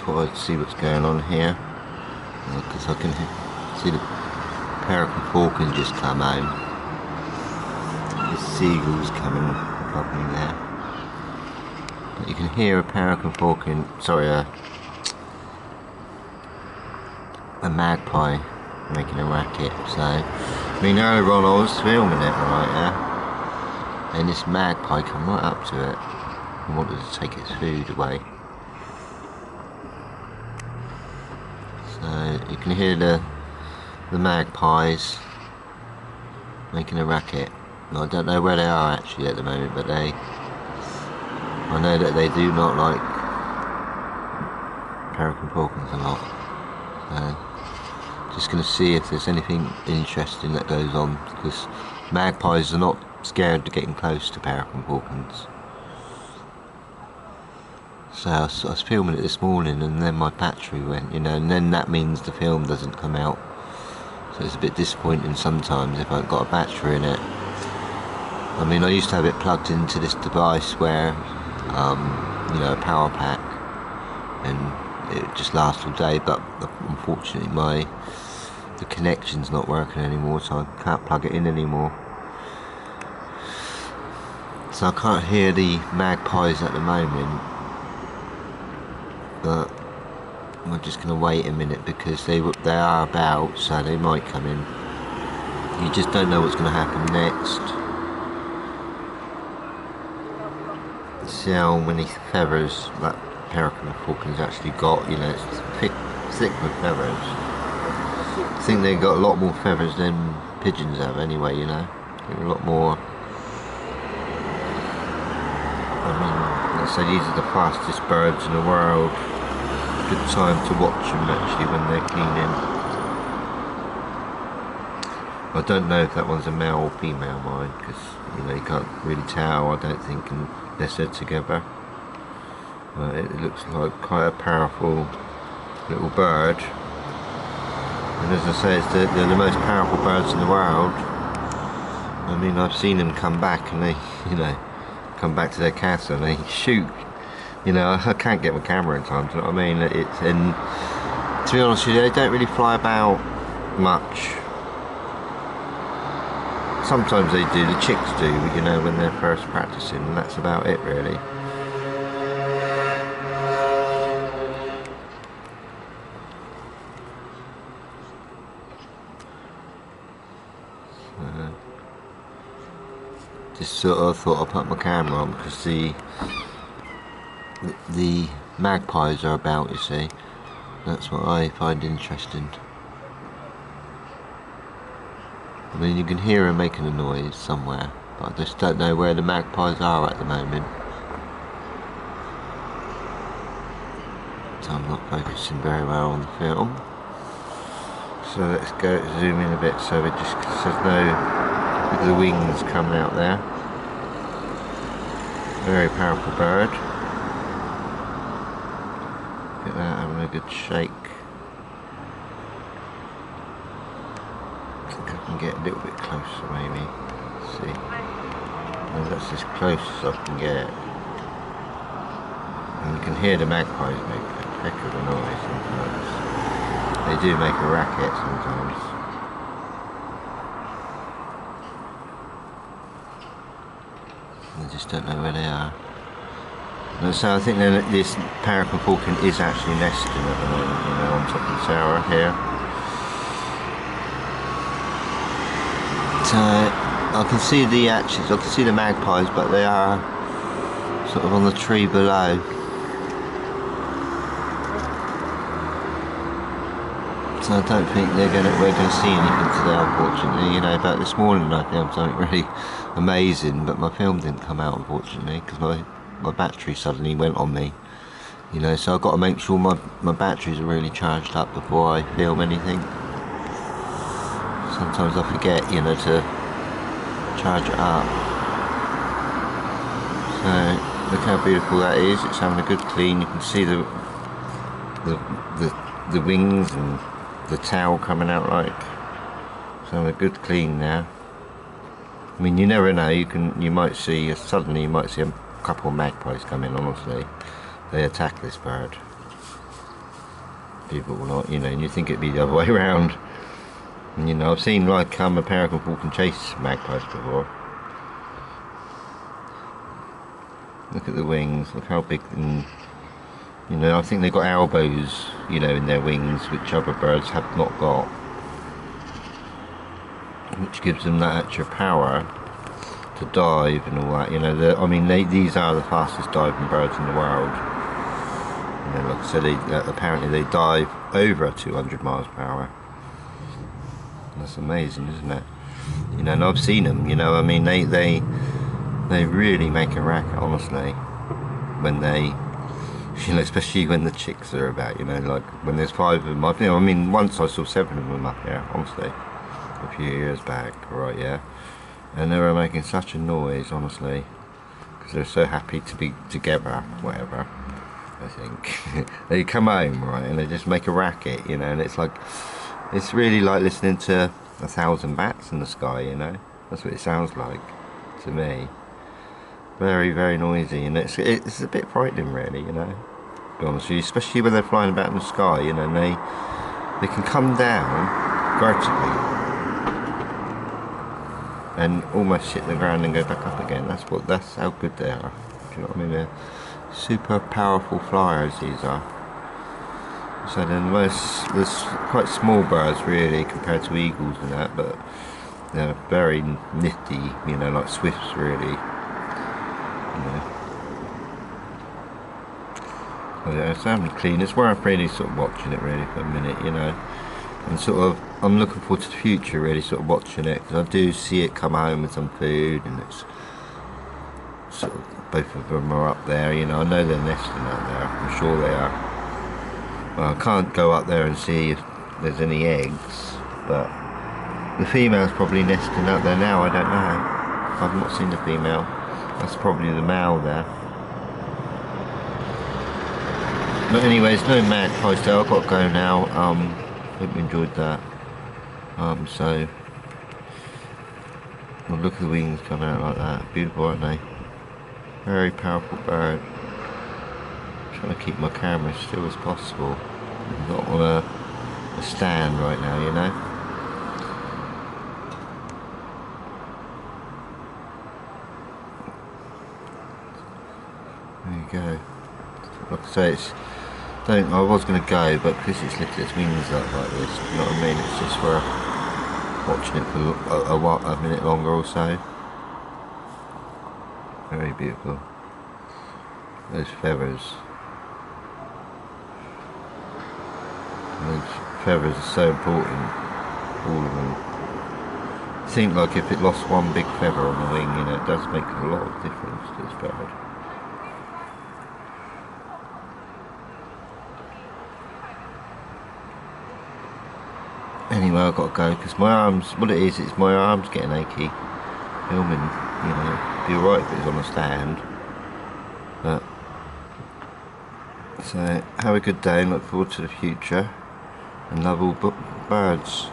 thought I'd see what's going on here, because I can see the peregrine falcon just come home. The seagulls coming above me there. But you can hear a peregrine falcon, sorry, a magpie making a racket. So, I mean, earlier on I was filming it right there, and this magpie come right up to it and wanted to take its food away. So you can hear the magpies making a racket. I don't know where they are actually at the moment, but I know that they do not like peregrine falcons a lot. So just going to see if there's anything interesting that goes on, because magpies are not scared of getting close to peregrine falcons. So I was filming it this morning, and then my battery went, and then that means the film doesn't come out. So it's a bit disappointing sometimes if I haven't got a battery in it. I mean, I used to have it plugged into this device where, a power pack, and it just lasts all day, but unfortunately the connection's not working anymore, so I can't plug it in anymore. So I can't hear the magpies at the moment. But we're just going to wait a minute, because they are about, so they might come in. You just don't know what's going to happen next. See how many feathers that peregrine falcon's actually got. It's thick with feathers. I think they've got a lot more feathers than pigeons have anyway, I think a lot more. So these are the fastest birds in the world. Good time to watch them actually when they're cleaning. I don't know if that one's a male or female, mine, because you can't really tell, I don't think, unless they're together. But it looks like quite a powerful little bird. And as I say, they're the most powerful birds in the world. I mean, I've seen them come back, and they, come back to their castle and they shoot. I can't get my camera in time, do you know what I mean? And to be honest with you, they don't really fly about much. Sometimes they do, the chicks do, when they're first practicing, and that's about it really. Just sort of thought I'd put my camera on, because the magpies are about, you see. That's what I find interesting. I mean, you can hear them making a noise somewhere, but I just don't know where the magpies are at the moment. So I'm not focusing very well on the film. So let's go zoom in a bit, so it just, there's no, look at the wings coming out there. Very powerful bird. Look at that, having a good shake. I think I can get a little bit closer maybe. Let's see. And that's as close as I can get. And you can hear the magpies make a heck of a noise sometimes. They do make a racket sometimes. I just don't know where they are. And so I think that this peregrine falcon is actually nesting at the moment, on top of the tower here. So I can see the hatches, I can see the magpies, but they are sort of on the tree below. So I don't think we're going to see anything today, unfortunately. But this morning I filmed something really amazing, but my film didn't come out, unfortunately, because my battery suddenly went on me. So I've got to make sure my batteries are really charged up before I film anything. Sometimes I forget, to charge it up. So look how beautiful that is. It's having a good clean. You can see the wings and the tail coming out like. So having a good clean now. I mean, you never know. You might see a couple of magpies come in. Honestly, they attack this bird. believe it or not, you know, and you think it'd be the other way around. And, you know, I've seen like a peregrine falcon chase magpies before. Look at the wings, look how big, and you know, I think they've got elbows, you know, in their wings, which other birds have not got, which gives them that extra power to dive and all that. You know, I mean, these are the fastest diving birds in the world. You know, like I said, apparently they dive over 200 miles per hour. That's amazing, isn't it? You know, and I've seen them. You know, I mean, they really make a racket, honestly, when they, you know, especially when the chicks are about, you know, like when there's 5 of them. I mean, once I saw 7 of them up here, honestly, a few years back, right, yeah, and they were making such a noise, honestly, because they're so happy to be together, whatever, I think. They come home, right, and they just make a racket, you know, and it's like, it's really like listening to 1,000 bats in the sky, you know, that's what it sounds like to me. Very, very noisy, and it's a bit frightening, really, you know, to be honest with you, especially when they're flying about in the sky, you know, and they can come down vertically and almost hit the ground and go back up again. That's how good they are. Do you know what I mean? They're super powerful flyers, these are. So there's quite small birds, really, compared to eagles and that, but they're very nifty, you know, like swifts, really. Yeah, it's having clean. It's worth really sort of watching it really for a minute, you know, and sort of I'm looking forward to the future, really, sort of watching it, because I do see it come home with some food, and it's sort of, both of them are up there, you know. I know they're nesting out there, I'm sure they are. Well, I can't go up there and see if there's any eggs, but the female's probably nesting out there now. I don't know. I've not seen the female. That's probably the male there. But anyways, no magpies there. I've got to go now. Hope you enjoyed that. So, well, look at the wings coming out like that. Beautiful, aren't they? Very powerful bird. I'm trying to keep my camera as still as possible. I'm not on a stand right now, you know. There you go. Like I say, I was going to go, but because it's lifted its wings up like this, you know what I mean? It's just worth watching it for a minute longer or so. Very beautiful. Those feathers. Those feathers are so important, all of them. It seems like if it lost one big feather on the wing, you know, it does make a lot of difference to this bird. Anyway, I've got to go because my arms, what it is, it's my arms getting achy. Filming, you know, it'd be alright if it was on a stand. But, so, have a good day and look forward to the future. And love all birds.